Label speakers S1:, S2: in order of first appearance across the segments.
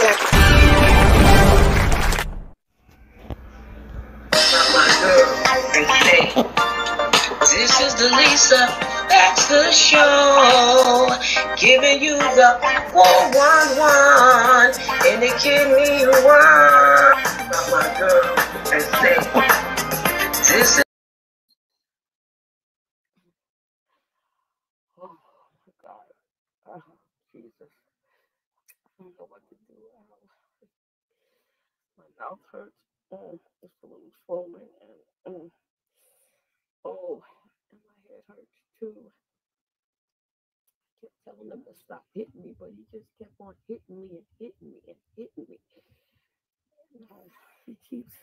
S1: This is the Lisa Baxter Show, giving you the 411 in the kidney one. My girl, and say, this is. Oh my God, Jesus, I don't know what to do. My mouth hurts. It's a little swollen, and oh, and my head hurts too. I kept telling him to stop hitting me, but he just kept on hitting me and hitting me and hitting me. He keeps.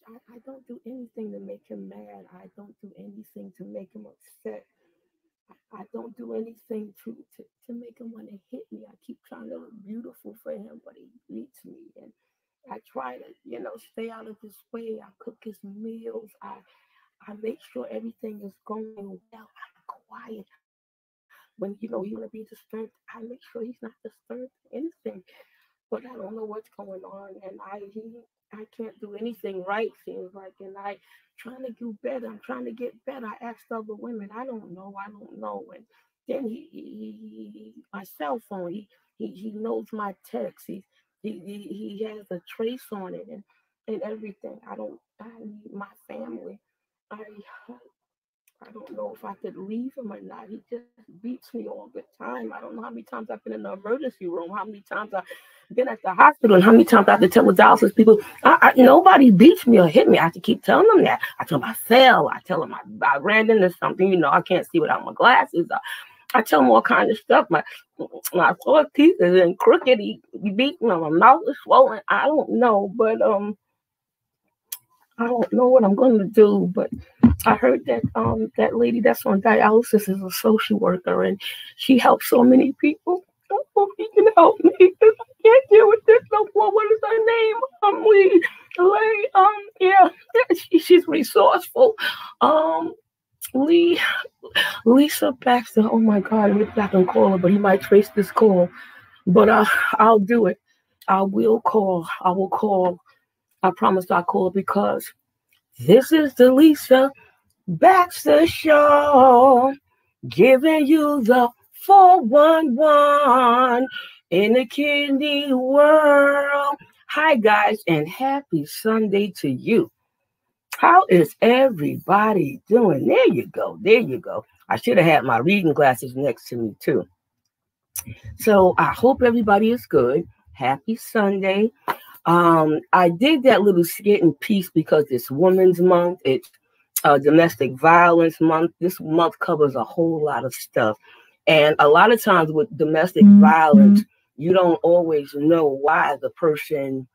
S1: I don't do anything to make him mad. I don't do anything to make him upset. I don't do anything to make him want to hit me. I keep trying to look beautiful for him, but he beats me. And I try to, stay out of his way. I cook his meals. I make sure everything is going well. I'm quiet. When, he want to be disturbed, I make sure he's not disturbed anything. But I don't know what's going on. And I can't do anything right, seems like. And I trying to do better. I'm trying to get better. I asked other women. I don't know. And then he my cell phone, he knows my text. He has a trace on it and everything. I need my family. I don't know if I could leave him or not. He just beats me all the time. I don't know how many times I've been in the emergency room, how many times I've been at the hospital, and how many times I have to tell the dialysis people, nobody beats me or hit me. I have to keep telling them that. I tell them I fell. I tell them I ran into something. I can't see without my glasses. I tell him all kinds of stuff. My front teeth is crooked. He beat me. My mouth is swollen. I don't know, but I don't know what I'm going to do. But I heard that that lady that's on dialysis is a social worker, and she helps so many people. I hope he can help me, because I can't deal with this no more. What is her name? She's resourceful. Lisa Baxter. Oh my God, maybe I can call her, but he might trace this call. But I'll do it. I will call. I promise I'll call, because this is the Lisa Baxter Show, giving you the 411 in the kidney world. Hi guys, and happy Sunday to you. How is everybody doing? There you go. I should have had my reading glasses next to me too. So I hope everybody is good. Happy Sunday. I did that little skit and piece because it's Women's Month. It's Domestic Violence Month. This month covers a whole lot of stuff. And a lot of times with domestic violence, you don't always know why the person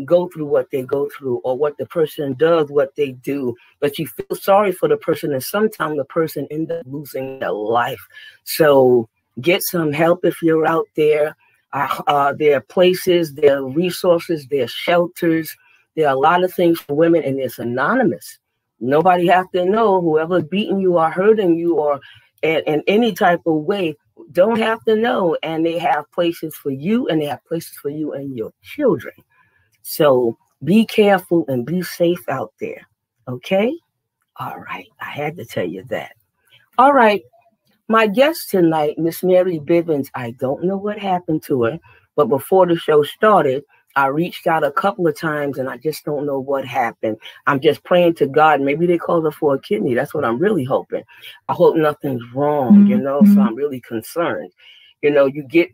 S1: go through what they go through, or what the person does, what they do. But you feel sorry for the person, and sometimes the person ends up losing their life. So get some help if you're out there. There are places, there are resources, there are shelters. There are a lot of things for women, and it's anonymous. Nobody has to know. Whoever's beating you or hurting you or in any type of way don't have to know. And they have places for you, and they have places for you and your children. So be careful and be safe out there. Okay? All right. I had to tell you that. All right. My guest tonight, Miss Mary Bivins, I don't know what happened to her, but before the show started, I reached out a couple of times, and I just don't know what happened. I'm just praying to God. Maybe they called her for a kidney. That's what I'm really hoping. I hope nothing's wrong, so I'm really concerned. You get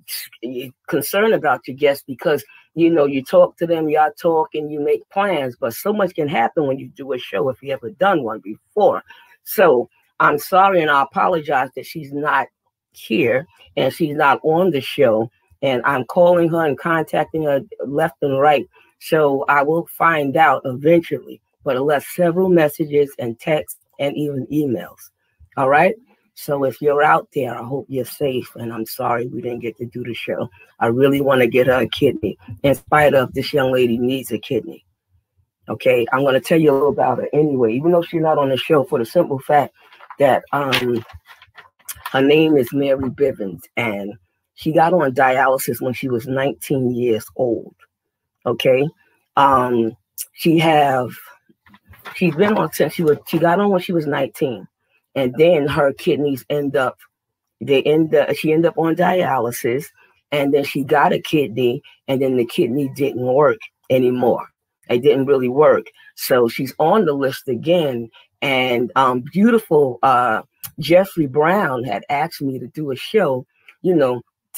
S1: concerned about your guests because, you talk to them, y'all talk, and you make plans, but so much can happen when you do a show if you ever done one before. So I'm sorry, and I apologize that she's not here and she's not on the show. And I'm calling her and contacting her left and right. So I will find out eventually. But I left several messages and texts and even emails. All right. So if you're out there, I hope you're safe. And I'm sorry we didn't get to do the show. I really want to get her a kidney, in spite of this young lady needs a kidney. Okay. I'm going to tell you a little about her anyway, even though she's not on the show, for the simple fact that her name is Mary Bivins, and She got on dialysis when she was 19 years old. Okay. She have she's been on since she got on when she was 19. And then her kidneys she ended up on dialysis, and then she got a kidney, and then the kidney didn't work anymore. It didn't really work. So she's on the list again. And beautiful Jeffrey Brown had asked me to do a show,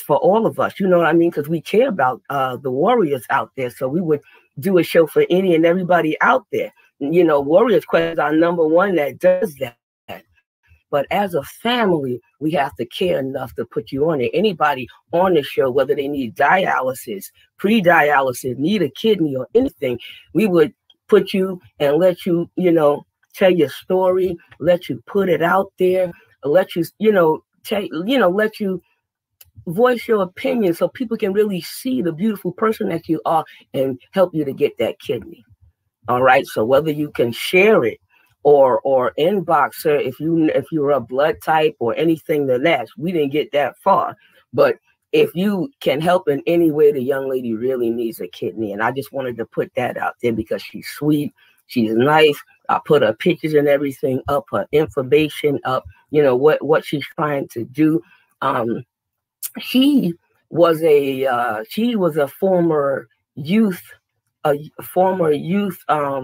S1: for all of us, you know what I mean? Because we care about the warriors out there. So we would do a show for any and everybody out there. Warriors Quest is our number one that does that. But as a family, we have to care enough to put you on it. Anybody on the show, whether they need dialysis, pre-dialysis, need a kidney or anything, we would put you and let you, tell your story, let you put it out there, let you, let you voice your opinion so people can really see the beautiful person that you are and help you to get that kidney. All right. So whether you can share it or inbox her if you're a blood type or anything to that, we didn't get that far. But if you can help in any way, the young lady really needs a kidney. And I just wanted to put that out there because she's sweet. She's nice. I put her pictures and everything up, her information up, what she's trying to do. She was a former youth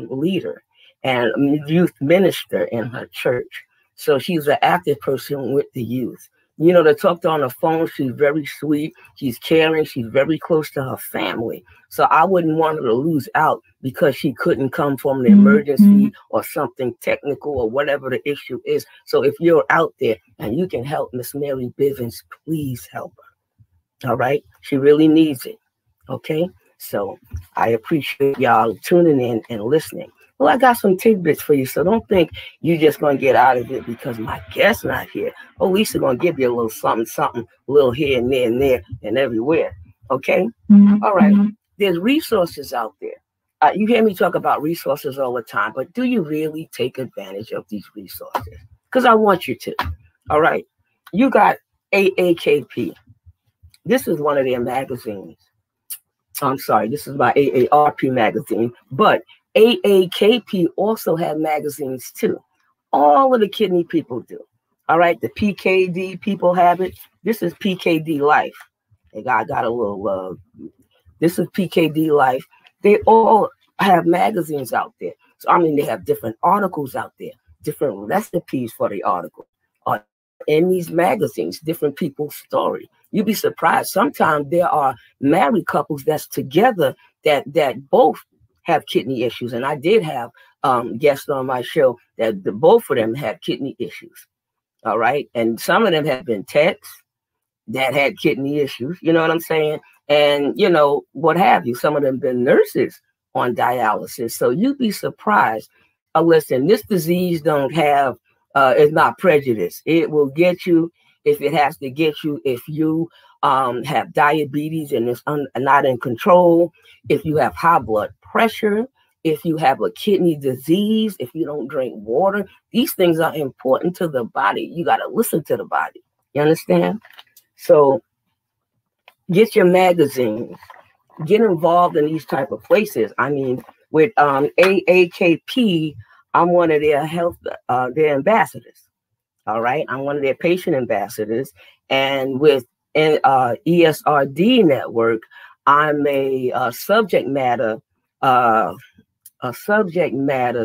S1: leader and youth minister in her church. So she's an active person with the youth. To talk to her on the phone, she's very sweet. She's caring. She's very close to her family. So I wouldn't want her to lose out because she couldn't come from an emergency or something technical or whatever the issue is. So if you're out there and you can help Miss Mary Bivins, please help her. All right? She really needs it. Okay? So I appreciate y'all tuning in and listening. Well, I got some tidbits for you, so don't think you're just going to get out of it because my guest's not here. Oh, Lisa going to give you a little something, a little here and there and everywhere. Okay? All right. There's resources out there. You hear me talk about resources all the time, but do you really take advantage of these resources? Because I want you to. All right. You got AAKP. This is one of their magazines. I'm sorry, this is my AARP magazine, but AAKP also have magazines too. All of the kidney people do. All right, the PKD people have it. This is PKD Life. I got a little, this is PKD Life. They all have magazines out there. So, they have different articles out there, different recipes for the article. In these magazines, different people's story. You'd be surprised. Sometimes there are married couples that's together that both have kidney issues. And I did have guests on my show that both of them had kidney issues. All right. And some of them have been techs that had kidney issues. You know what I'm saying? And, what have you. Some of them been nurses on dialysis. So you'd be surprised. Listen, this disease don't have it's not prejudice. It will get you if it has to get you. If you have diabetes and it's not in control, if you have high blood pressure, if you have a kidney disease, if you don't drink water, these things are important to the body. You got to listen to the body. You understand? So get your magazines, get involved in these type of places. With AAKP, I'm one of their their ambassadors. All right. I'm one of their patient ambassadors. And with ESRD Network, I'm a subject matter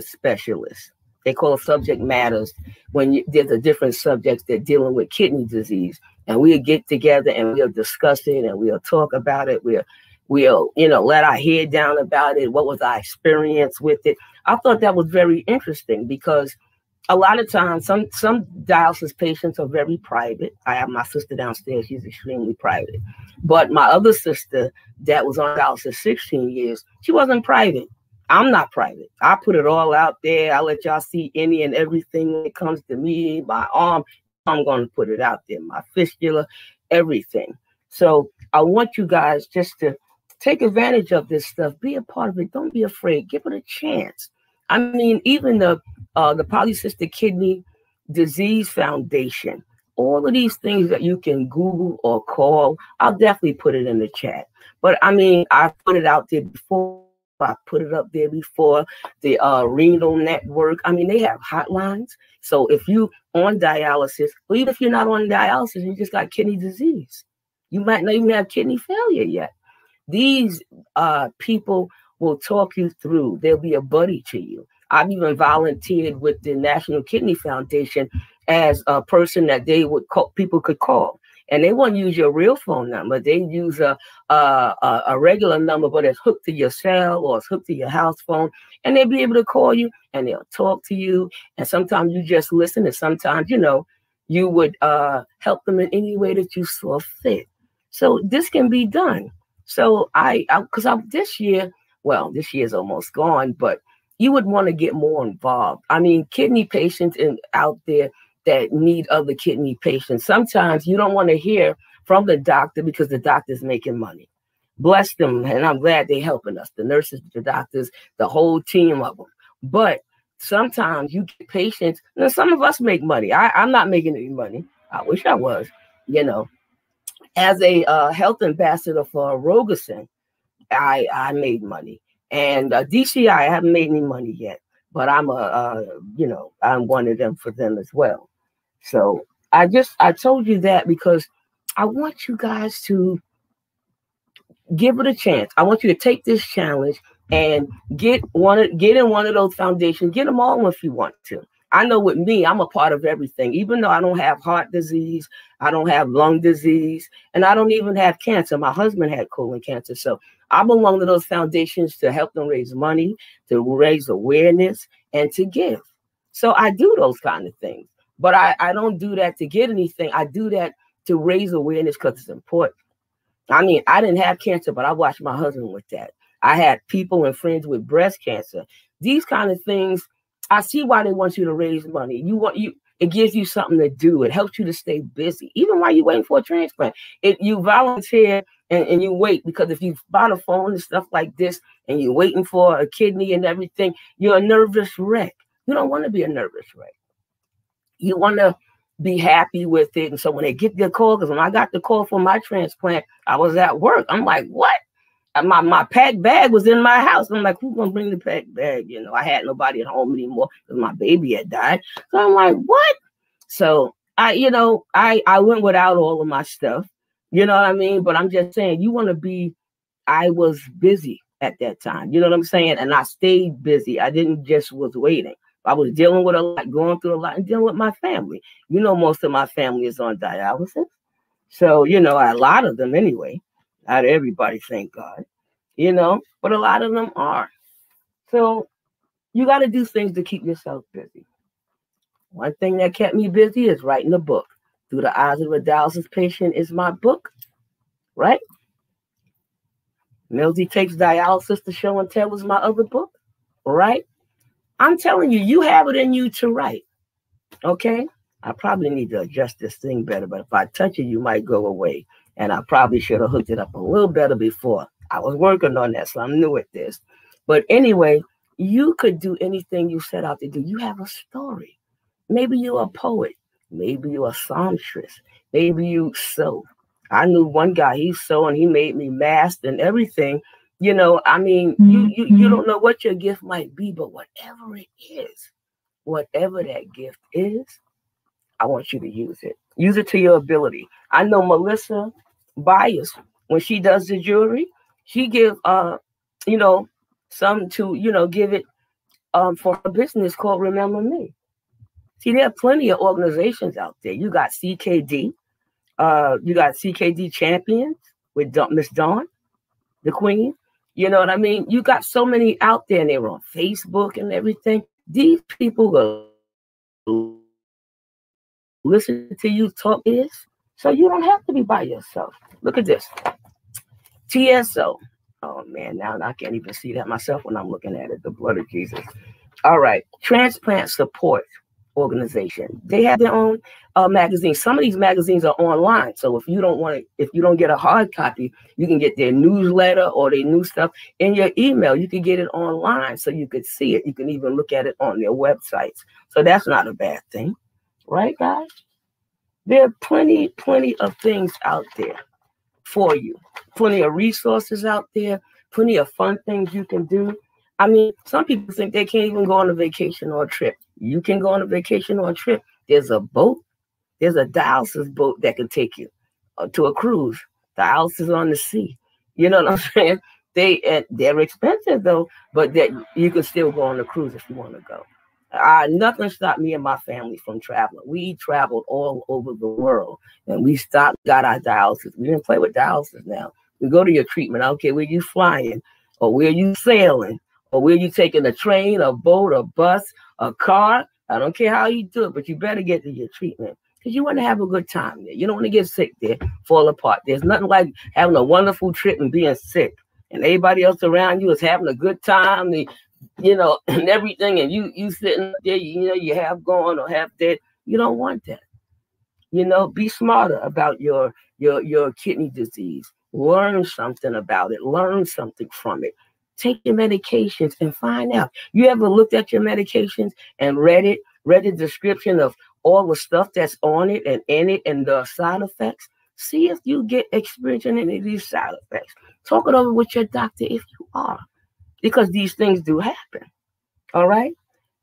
S1: specialist. They call it subject matters when there's a different subjects that dealing with kidney disease. And we'll get together and we'll discuss it and we'll talk about it. We'll let our head down about it. What was our experience with it? I thought that was very interesting because a lot of times some dialysis patients are very private. I have my sister downstairs. She's extremely private. But my other sister that was on dialysis 16 years, she wasn't private. I'm not private. I put it all out there. I let y'all see any and everything when it comes to me, my arm. I'm going to put it out there, my fistula, everything. So I want you guys just to take advantage of this stuff. Be a part of it. Don't be afraid. Give it a chance. Even the Polycystic Kidney Disease Foundation all of these things that you can Google or call. I'll definitely put it in the chat. But I mean, I put it out there before. I put it up there before. The renal network. I mean, they have hotlines. So if you on dialysis, or even if you're not on dialysis, you just got kidney disease. You might not even have kidney failure yet. These people will talk you through. They'll be a buddy to you. I've even volunteered with the National Kidney Foundation as a person that they would call, people could call. And they won't use your real phone number. They use a regular number, but it's hooked to your cell or it's hooked to your house phone. And they'll be able to call you and they'll talk to you. And sometimes you just listen. And sometimes, you know, you would help them in any way that you saw fit. So this can be done. So because this year, well, this year's almost gone, but you would want to get more involved. I mean, kidney patients out there that need other kidney patients. Sometimes you don't want to hear from the doctor because the doctor's making money. Bless them, and I'm glad they're helping us, the nurses, the doctors, the whole team of them. But sometimes you get patients, and some of us make money. I'm not making any money. I wish I was, you know. As a health ambassador for Rogerson, I made money. And DCI, I haven't made any money yet, but I'm I'm one of them for them as well. So I told you that because I want you guys to give it a chance. I want you to take this challenge and get in one of those foundations. Get them all if you want to. I know with me, I'm a part of everything. Even though I don't have heart disease, I don't have lung disease, and I don't even have cancer. My husband had colon cancer. So I belong to those foundations to help them raise money, to raise awareness, and to give. So I do those kind of things. But I don't do that to get anything. I do that to raise awareness because it's important. I mean, I didn't have cancer, but I watched my husband with that. I had people and friends with breast cancer. These kind of things, I see why they want you to raise money. It gives you something to do. It helps you to stay busy, even while you're waiting for a transplant. You volunteer and you wait, because if you buy a phone and stuff like this and you're waiting for a kidney and everything, you're a nervous wreck. You don't want to be a nervous wreck. You want to be happy with it. And so when they get the call, because when I got the call for my transplant, I was at work. I'm like, what? My packed bag was in my house. I'm like, who's going to bring the packed bag? You know, I had nobody at home anymore because my baby had died. So I'm like, what? So I went without all of my stuff. You know what I mean? But I'm just saying, I was busy at that time. You know what I'm saying? And I stayed busy. I didn't just was waiting. I was dealing with a lot, going through a lot, and dealing with my family. You know, most of my family is on dialysis. So, you know, a lot of them anyway. Not everybody, thank God. You know, but a lot of them are. So you got to do things to keep yourself busy. One thing that kept me busy is writing a book. Through the Eyes of a Dialysis Patient is my book, right? Millsy Takes Dialysis to Show and Tell was my other book, right? I'm telling you, you have it in you to write, okay? I probably need to adjust this thing better, but if I touch it, you might go away. And I probably should have hooked it up a little better before. I was working on that, so I'm new at this. But anyway, you could do anything you set out to do. You have a story. Maybe you're a poet. Maybe you're a songstress. Maybe you sew. I knew one guy, he sewed and he made me masks and everything. You know, I mean, you don't know what your gift might be, but whatever it is, whatever that gift is, I want you to use it. Use it to your ability. I know Melissa Byers, when she does the jewelry, she gives some to, give it for her business called Remember Me. See, there are plenty of organizations out there. You got CKD. You got CKD Champions with Miss Dawn, the Queen. You know what I mean? You got so many out there, and they're on Facebook and everything. These people will listen to you talk is, so you don't have to be by yourself. Look at this. TSO. Oh, man, now I can't even see that myself when I'm looking at it. The blood of Jesus. All right. Transplant Support Organization. They have their own magazine. Some of these magazines are online. So if you don't get a hard copy, you can get their newsletter or their new stuff in your email. You can get it online so you could see it. You can even look at it on their websites. So that's not a bad thing. Right, guys? There are plenty of things out there for you. Plenty of resources out there, plenty of fun things you can do. I mean, some people think they can't even go on a vacation or a trip. You can go on a vacation or a trip. There's a boat. There's a dialysis boat that can take you to a cruise. Dialysis on the sea. You know what I'm saying? They're expensive though, but that you can still go on a cruise if you want to go. Nothing stopped me and my family from traveling. We traveled all over the world, and we got our dialysis. We didn't play with dialysis now. We go to your treatment. I don't care where you flying, or where you sailing, or where you taking a train, a boat, a bus, a car. I don't care how you do it, but you better get to your treatment because you want to have a good time there. You don't want to get sick there, fall apart. There's nothing like having a wonderful trip and being sick, and everybody else around you is having a good time. And everything, and you sitting there, you have gone or have dead. You don't want that. Be smarter about your kidney disease. Learn something about it. Learn something from it. Take your medications and find out. You ever looked at your medications and read the description of all the stuff that's on it and in it and the side effects? See if you get experiencing any of these side effects. Talk it over with your doctor if you are. Because these things do happen, all right?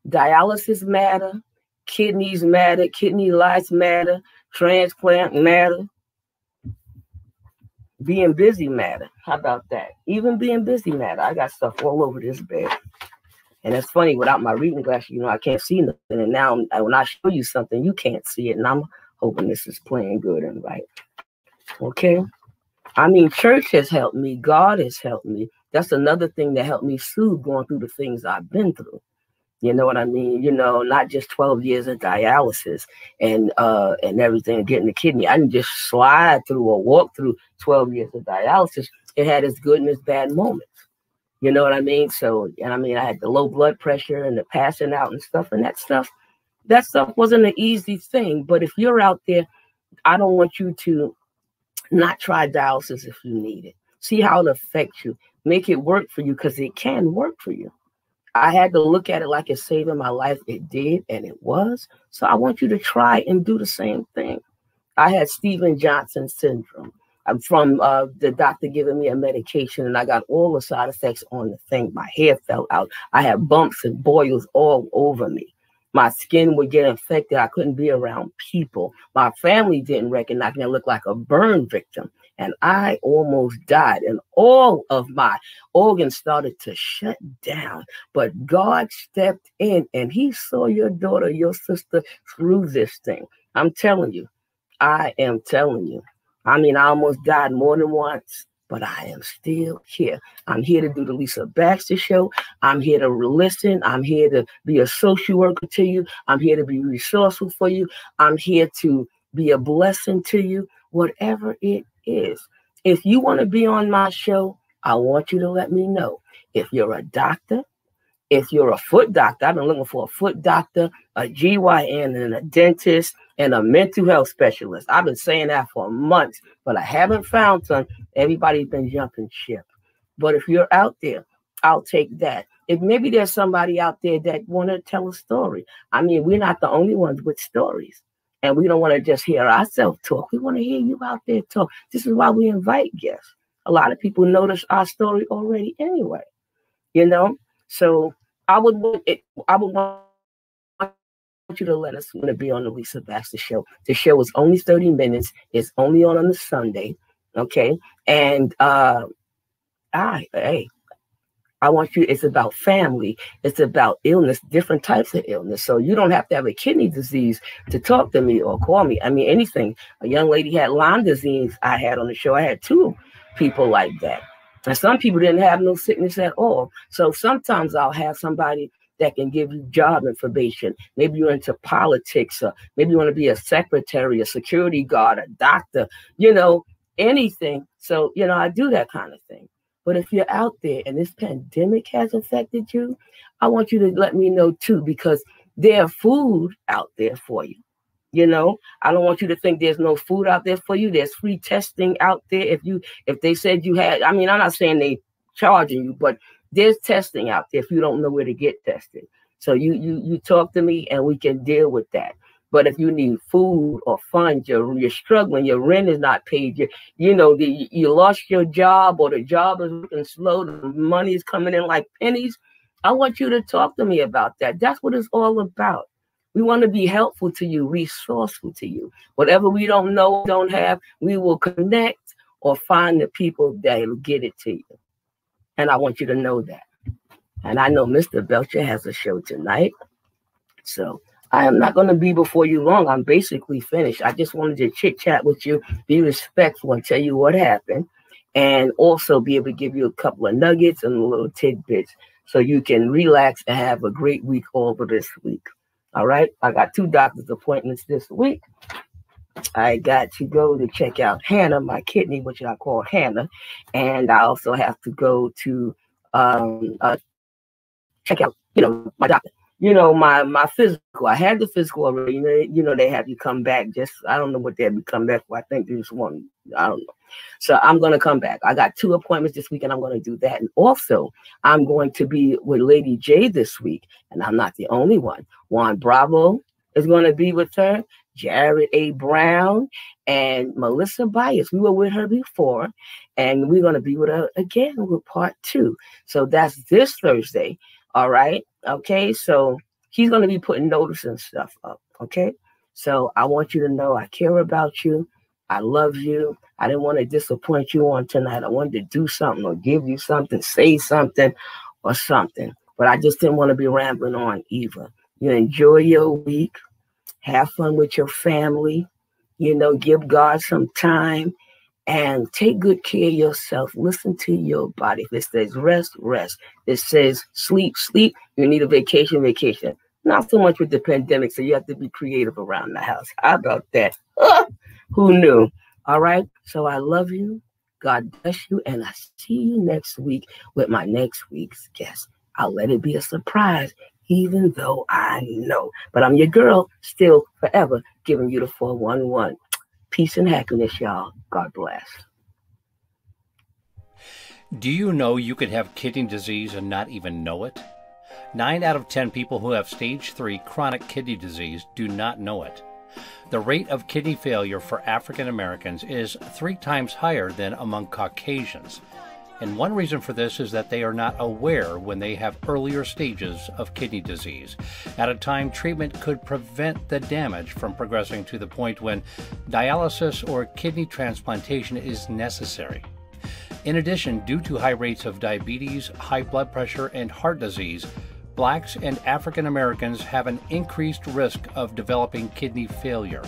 S1: Dialysis matter, kidneys matter, kidney lice matter, transplant matter, being busy matter. How about that? Even being busy matter. I got stuff all over this bed. And it's funny, without my reading glasses, I can't see nothing. And now when I show you something, you can't see it. And I'm hoping this is playing good and right. Okay? I mean, church has helped me. God has helped me. That's another thing that helped me soothe going through the things I've been through. You know what I mean? Not just 12 years of dialysis and everything, getting the kidney. I didn't just slide through or walk through 12 years of dialysis. It had its good and its bad moments. You know what I mean? So, I had the low blood pressure and the passing out and stuff. And that stuff wasn't an easy thing. But if you're out there, I don't want you to not try dialysis if you need it. See how it affects you. Make it work for you because it can work for you. I had to look at it like it's saving my life. It did, and it was. So I want you to try and do the same thing. I had Steven Johnson syndrome. I'm from the doctor giving me a medication, and I got all the side effects on the thing. My hair fell out. I had bumps and boils all over me. My skin would get infected. I couldn't be around people. My family didn't recognize me. I looked like a burn victim. And I almost died. And all of my organs started to shut down. But God stepped in and he saw your daughter, your sister through this thing. I'm telling you. I am telling you. I almost died more than once. But I am still here. I'm here to do the Lisa Baxter Show. I'm here to listen. I'm here to be a social worker to you. I'm here to be resourceful for you. I'm here to be a blessing to you, whatever it is. If you want to be on my show, I want you to let me know. If you're a doctor, if you're a foot doctor, I've been looking for a foot doctor, a GYN, and a dentist, and a mental health specialist. I've been saying that for months, but I haven't found some. Everybody's been jumping ship. But if you're out there, I'll take that. If maybe there's somebody out there that want to tell a story. We're not the only ones with stories. And we don't want to just hear ourselves talk. We want to hear you out there talk. This is why we invite guests. A lot of people notice our story already anyway. So I would want you to let us want to be on the Lisa Baxter Show. The show is only 30 minutes. It's only on a Sunday. Okay. And I want you, it's about family. It's about illness, different types of illness. So you don't have to have a kidney disease to talk to me or call me. Anything. A young lady had Lyme disease. I had on the show. I had 2 people like that. And some people didn't have no sickness at all. So sometimes I'll have somebody that can give you job information. Maybe you're into politics, or maybe you want to be a secretary, a security guard, a doctor, anything. So, I do that kind of thing. But if you're out there and this pandemic has affected you, I want you to let me know too, because there's food out there for you. I don't want you to think there's no food out there for you. There's free testing out there. If they said you had, I'm not saying they charging you, but there's testing out there if you don't know where to get tested. So you talk to me and we can deal with that. But if you need food or funds, you're struggling, your rent is not paid, you lost your job, or the job is looking slow, the money is coming in like pennies, I want you to talk to me about that. That's what it's all about. We want to be helpful to you, resourceful to you. Whatever we don't know, don't have, we will connect or find the people that will get it to you. And I want you to know that. And I know Mr. Belcher has a show tonight. So I am not going to be before you long. I'm basically finished. I just wanted to chit chat with you, be respectful, and tell you what happened. And also be able to give you a couple of nuggets and little tidbits so you can relax and have a great week over this week. All right. I got 2 doctor's appointments this week. I got to go to check out Hannah, my kidney, which I call Hannah. And I also have to go to check out, my doctor. My physical. I had the physical already. They have you come back. I don't know what they have you come back for. I think there's one. I don't know. So I'm going to come back. I got 2 appointments this week, and I'm going to do that. And also, I'm going to be with Lady J this week, and I'm not the only one. Juan Bravo is going to be with her, Jared A. Brown, and Melissa Bias. We were with her before, and we're going to be with her again with part 2. So that's this Thursday. All right. Okay. So he's going to be putting notice and stuff up. Okay. So I want you to know I care about you. I love you. I didn't want to disappoint you on tonight. I wanted to do something or give you something, say something or something. But I just didn't want to be rambling on either. You enjoy your week. Have fun with your family. Give God some time. And take good care of yourself. Listen to your body. If it says rest, rest. It says sleep, sleep. You need a vacation, vacation. Not so much with the pandemic, so you have to be creative around the house. How about that? Who knew? All right. So I love you. God bless you. And I see you next week with my next week's guest. I'll let it be a surprise, even though I know. But I'm your girl, still forever, giving you the 411. Peace and happiness, y'all. God bless.
S2: Do you know you could have kidney disease and not even know it? 9 out of 10 people who have stage 3 chronic kidney disease do not know it. The rate of kidney failure for African Americans is 3 times higher than among Caucasians. And one reason for this is that they are not aware when they have earlier stages of kidney disease. At a time, treatment could prevent the damage from progressing to the point when dialysis or kidney transplantation is necessary. In addition, due to high rates of diabetes, high blood pressure, and heart disease, Blacks and African Americans have an increased risk of developing kidney failure.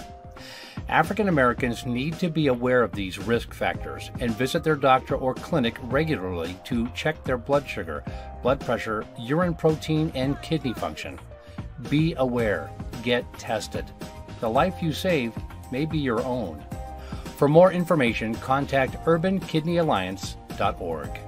S2: African Americans need to be aware of these risk factors and visit their doctor or clinic regularly to check their blood sugar, blood pressure, urine protein, and kidney function. Be aware. Get tested. The life you save may be your own. For more information, contact urbankidneyalliance.org.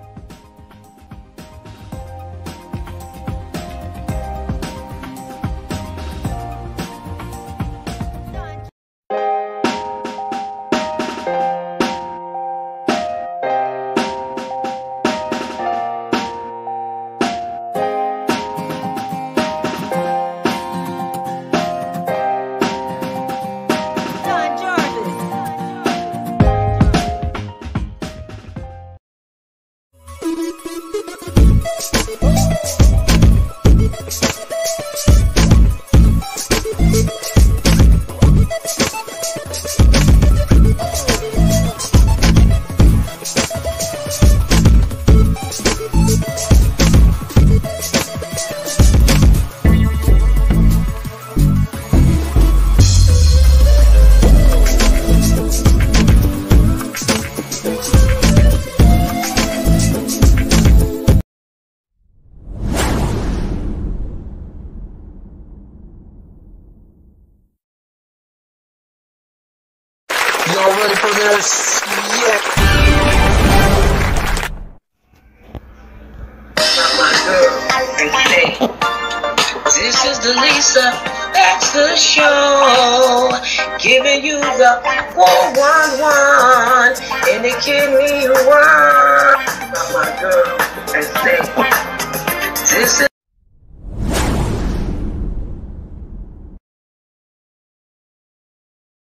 S3: Y'all ready for this? Yeah. This is the Lisa Baxter Show, giving you the 411 in the kidney world. Not my girl, and